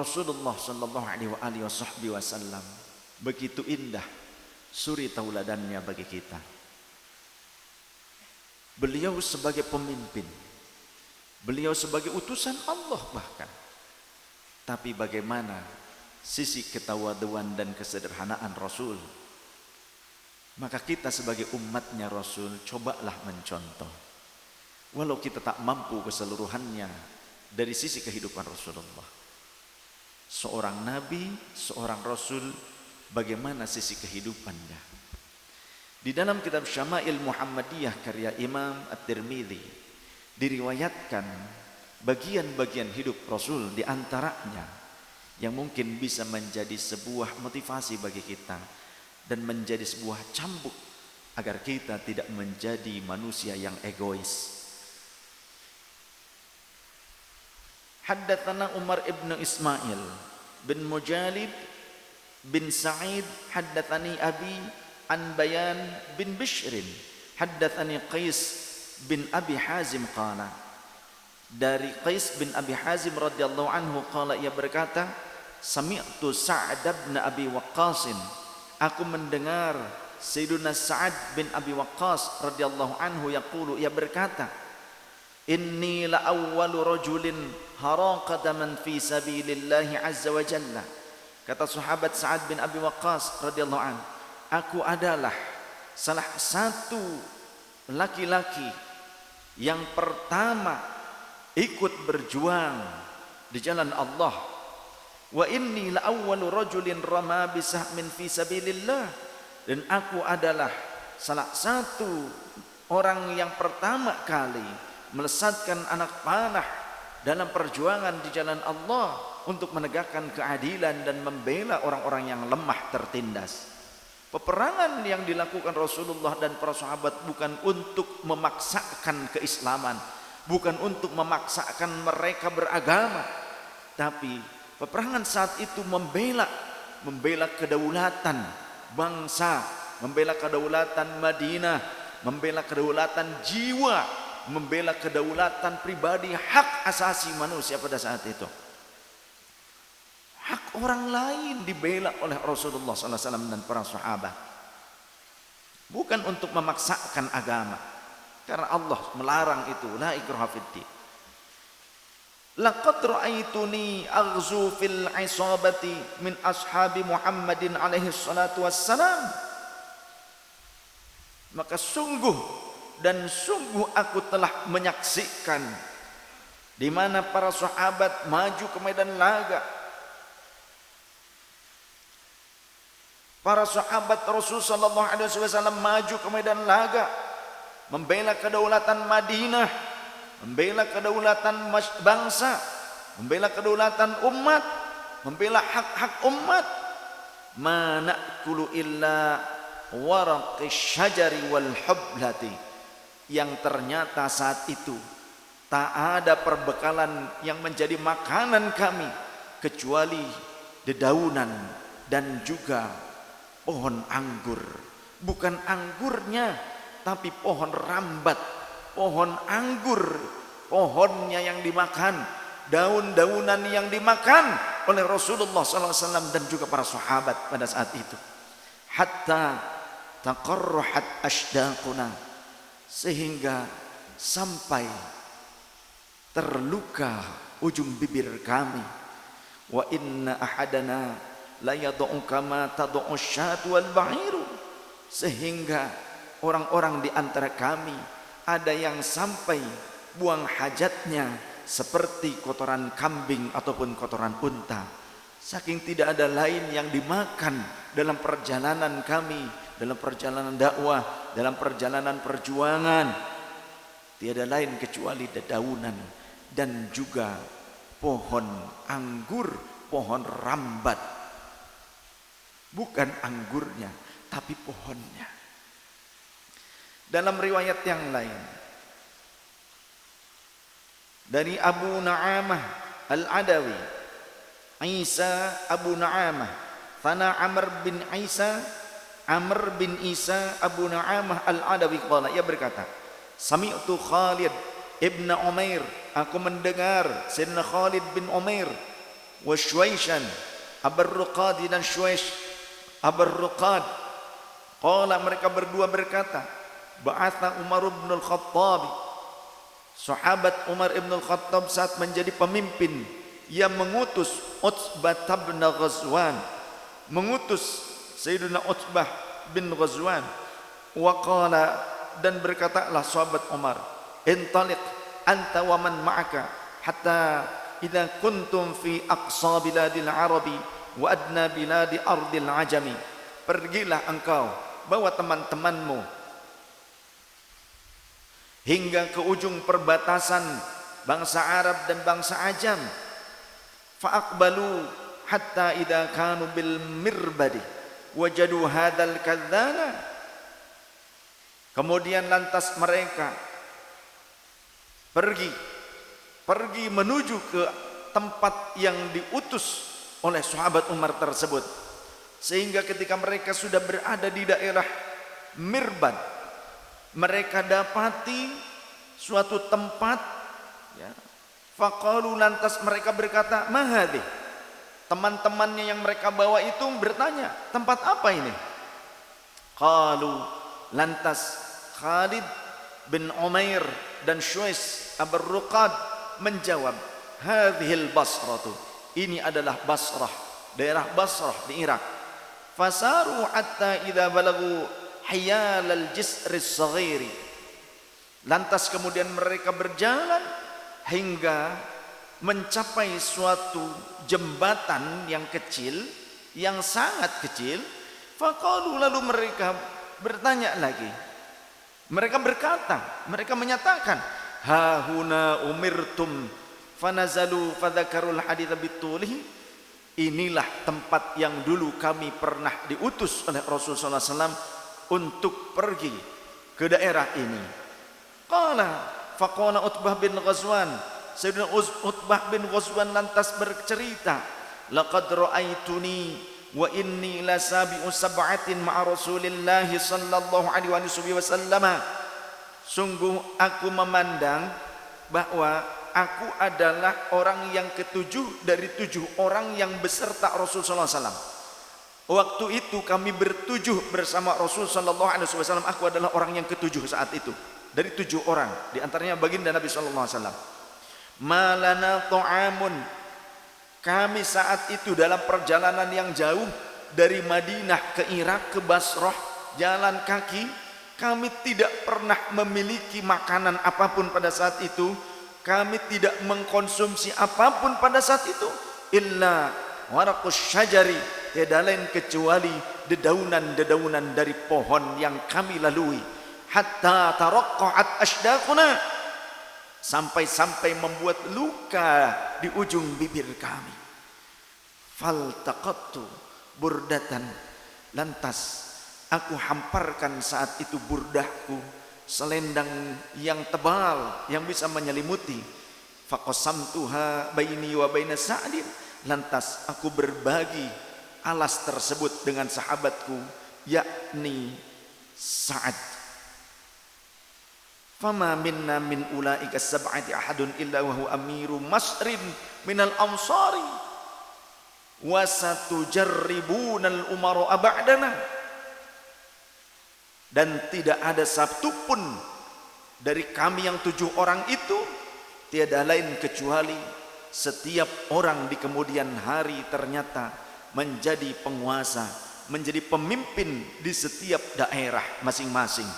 Rasulullah sallallahu alaihi wasallam begitu indah suri tauladannya bagi kita. Beliau sebagai pemimpin, beliau sebagai utusan Allah bahkan. Tapi bagaimana sisi ketawaduan dan kesederhanaan Rasul? Maka kita sebagai umatnya Rasul cobalah mencontoh. Walau kita tak mampu keseluruhannya dari sisi kehidupan Rasulullah. Seorang nabi, seorang rasul, bagaimana sisi kehidupannya? Di dalam kitab Syama'il Muhammadiyah karya Imam At-Tirmidzi diriwayatkan bagian-bagian hidup Rasul, di antaranya yang mungkin bisa menjadi sebuah motivasi bagi kita dan menjadi sebuah cambuk agar kita tidak menjadi manusia yang egois. Haddatsana Umar ibn Ismail bin Mujalid bin Sa'id haddatsani abi an Bayan bin Bishrin haddatsani Qais bin Abi Hazim qala. Dari Qais bin Abi Hazim radhiyallahu anhu qala, ia berkata, sami'tu Sa'ad bin Abi Waqqas, aku mendengar Sayyiduna Sa'ad bin Abi Waqqas radhiyallahu anhu yaqulu, ia berkata, inni la awwalu rajulin haraqa daman fi sabilillahi azza wa jalla. Kata sahabat Sa'ad bin Abi Waqqas radhiyallahu anhu, aku adalah salah satu laki-laki yang pertama ikut berjuang di jalan Allah. Wa inni la awwalu rajulin rama bisahmin fi sabilillah, dan aku adalah salah satu orang yang pertama kali melesatkan anak panah dalam perjuangan di jalan Allah untuk menegakkan keadilan dan membela orang-orang yang lemah tertindas. Peperangan yang dilakukan Rasulullah dan para sahabat bukan untuk memaksakan keislaman, bukan untuk memaksakan mereka beragama, tapi peperangan saat itu membela kedaulatan bangsa, membela kedaulatan Madinah, membela kedaulatan jiwa, membela kedaulatan pribadi, hak asasi manusia pada saat itu. Hak orang lain dibela oleh Rasulullah SAW dan para sahabat, bukan untuk memaksakan agama, karena Allah melarang itu, la ikraha fiddin. Laqad ra'aituni aghzu fil isabati min ashabi Muhammadin alaihi salatu wassalam. Maka sungguh aku telah menyaksikan di mana para sahabat maju ke medan laga. Para sahabat Rasul sallallahu alaihi wasallam maju ke medan laga membela kedaulatan Madinah, membela kedaulatan bangsa, membela kedaulatan umat, membela hak-hak umat. Ma na'kulu illa waraqis syajari wal hublati, yang ternyata saat itu tak ada perbekalan yang menjadi makanan kami kecuali dedaunan dan juga pohon anggur. Bukan anggurnya, tapi pohon rambat, pohon anggur, pohonnya yang dimakan, daun-daunan yang dimakan oleh Rasulullah SAW dan juga para sahabat pada saat itu. Hatta taqarrahat ashdaquna, sehingga sampai terluka ujung bibir kami. Wa inna ahadana la yad'u kama tad'u syatu wal ba'iru, sehingga orang-orang di antara kami ada yang sampai buang hajatnya seperti kotoran kambing ataupun kotoran unta. Saking tidak ada lain yang dimakan dalam perjalanan kami, dalam perjalanan dakwah, dalam perjalanan perjuangan, tiada lain kecuali dedaunan dan juga pohon anggur, pohon rambat. Bukan anggurnya, tapi pohonnya. Dalam riwayat yang lain dari Abu Na'amah Al-Adawi, Isa Abu Na'amah, Fana Amr bin Isa Abu Na'amah Al-Adawi qala, ia berkata, sami'tu Khalid ibn Umair, aku mendengar Sayyidina Khalid bin Umair wa Syuaishan, Abar-Ruqad dan Syuaish, Abar-Ruqad. Qala, mereka berdua berkata, ba'atha Umar bin Al-Khattab, sahabat Umar bin Al-Khattab saat menjadi pemimpin, yang mengutus Utbah bin Ghazwan, mengutus Sayyidina Utbah bin Ghazwan. Wa qala, dan berkatalah sahabat Umar, intaliq anta wa man ma'aka hatta idza kuntum fi aqsa biladil arabi wa adna biladi ardil ajami. Pergilah engkau, bawa teman-temanmu hingga ke ujung perbatasan bangsa Arab dan bangsa Ajam. Fa'aqbalu hatta idza kanu bil mirbadi wajadu hadzal kadzana. Kemudian lantas mereka pergi menuju ke tempat yang diutus oleh sahabat Umar tersebut. Sehingga ketika mereka sudah berada di daerah Mirbad, mereka dapati suatu tempat, ya. Faqalu, lantas mereka berkata, mahadih. Teman-temannya yang mereka bawa itu bertanya, tempat apa ini? Qalu, lantas Khalid bin Umair dan Syuais Abar-Ruqad menjawab, hadhil Basratu, ini adalah Basrah, daerah Basrah di Irak. Fasaru hatta idza balagu hiyal al-jisr as-saghir. Lantas kemudian mereka berjalan hingga mencapai suatu jembatan yang kecil, yang sangat kecil. Faqalu, lalu mereka bertanya lagi. Mereka berkata, mereka menyatakan, ha huna umirtum fanazalu fadzakarul hadits bitulihi. Inilah tempat yang dulu kami pernah diutus oleh Rasulullah SAW untuk pergi ke daerah ini. Faqala Utbah bin Ghazwan, Sayyidina Utbah bin Ghazwan lantas bercerita, laqad ra'aituni wa inni lasabi'u sab'atin ma'a Rasulillah sallallahu alaihi wasallam. Sungguh aku memandang bahwa aku adalah orang yang ketujuh dari 7 orang yang beserta Rasulullah SAW. Waktu itu kami bertujuh bersama Rasulullah SAW. Aku adalah orang yang ketujuh saat itu dari 7 orang, di antaranya baginda Nabi SAW. Malana ta'amun, kami saat itu dalam perjalanan yang jauh dari Madinah ke Irak ke Basrah, jalan kaki. Kami tidak pernah memiliki makanan apapun pada saat itu. Kami tidak mengkonsumsi apapun pada saat itu, illa waraqus syajari, tiada lain kecuali dedaunan-dedaunan dari pohon yang kami lalui. Hatta taraqqa'at ashdaquna, sampai-sampai membuat luka di ujung bibir kami. Faltaqattu burdatan, lantas aku hamparkan saat itu burdahku, selendang yang tebal yang bisa menyelimuti. Faqasamtuha baini wa baina Sa'din, lantas aku berbagi alas tersebut dengan sahabatku, yakni Sa'ad. Fama minna min ulaika sab'ati ahadun illa wa huwa amiru masrin minal ansari wa satujarribunal umara ba'dana. Dan tidak ada satu pun dari kami yang 7 orang itu, tiada lain kecuali setiap orang di kemudian hari ternyata menjadi penguasa, menjadi pemimpin di setiap daerah masing-masing.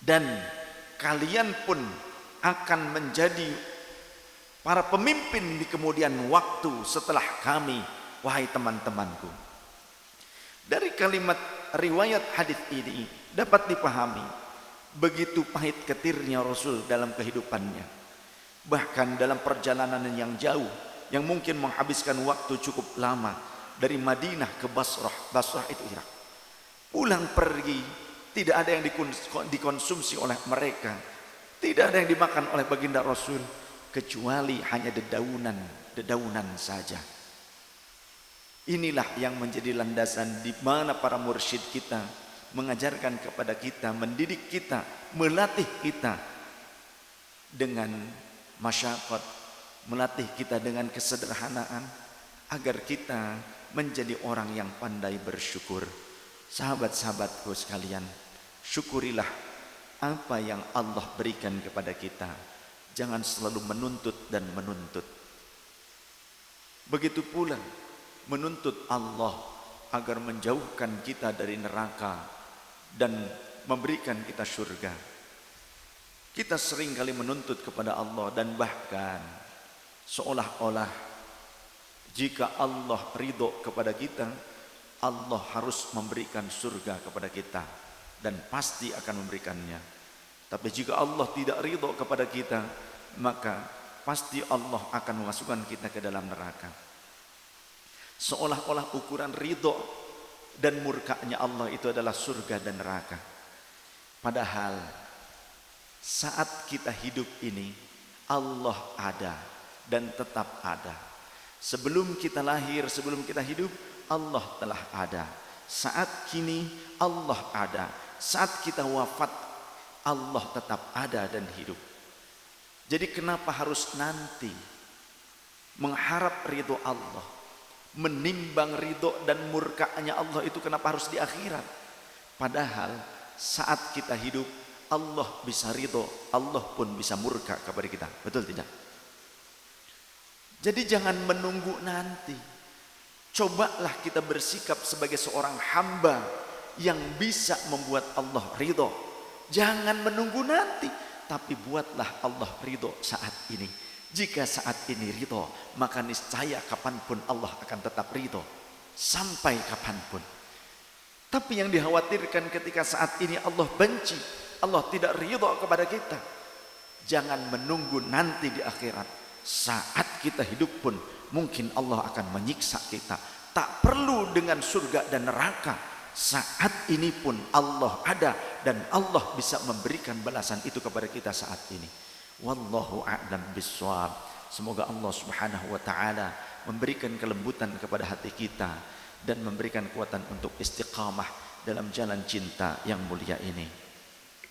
Dan kalian pun akan menjadi para pemimpin di kemudian waktu setelah kami, wahai teman-temanku. Dari kalimat riwayat hadis ini dapat dipahami begitu pahit ketirnya Rasul dalam kehidupannya. Bahkan dalam perjalanan yang jauh, yang mungkin menghabiskan waktu cukup lama dari Madinah ke Basrah. Basrah itu Irak. Pulang pergi, tidak ada yang dikonsumsi oleh mereka, tidak ada yang dimakan oleh baginda Rasul, kecuali hanya dedaunan saja. Inilah yang menjadi landasan di mana para mursyid kita mengajarkan kepada kita, mendidik kita, melatih kita dengan masyaqat, melatih kita dengan kesederhanaan agar kita menjadi orang yang pandai bersyukur. Sahabat-sahabatku sekalian, syukurilah apa yang Allah berikan kepada kita. Jangan selalu menuntut dan menuntut. Begitu pula menuntut Allah agar menjauhkan kita dari neraka dan memberikan kita surga. Kita sering kali menuntut kepada Allah dan bahkan seolah-olah jika Allah ridho kepada kita, Allah harus memberikan surga kepada kita dan pasti akan memberikannya. Tapi jika Allah tidak ridho kepada kita, maka pasti Allah akan memasukkan kita ke dalam neraka. Seolah-olah ukuran ridho dan murkanya Allah itu adalah surga dan neraka. Padahal saat kita hidup ini Allah ada dan tetap ada. Sebelum kita lahir, sebelum kita hidup, Allah telah ada. Saat kini Allah ada. Saat kita wafat, Allah tetap ada dan hidup. Jadi kenapa harus nanti mengharap ridho Allah, menimbang ridho dan murkanya Allah itu kenapa harus di akhirat? Padahal saat kita hidup Allah bisa ridho, Allah pun bisa murka kepada kita. Betul tidak? Jadi jangan menunggu nanti. Cobalah kita bersikap sebagai seorang hamba yang bisa membuat Allah ridho. Jangan menunggu nanti, tapi buatlah Allah ridho saat ini. Jika saat ini ridho, maka niscaya kapanpun Allah akan tetap ridho. Sampai kapanpun. Tapi yang dikhawatirkan ketika saat ini Allah benci, Allah tidak ridho kepada kita. Jangan menunggu nanti di akhirat. Saat kita hidup pun mungkin Allah akan menyiksa kita. Tak perlu dengan surga dan neraka. Saat ini pun Allah ada dan Allah bisa memberikan balasan itu kepada kita saat ini. Wallahu a'lam bishawab. Semoga Allah Subhanahu wa taala memberikan kelembutan kepada hati kita dan memberikan kekuatan untuk istiqamah dalam jalan cinta yang mulia ini.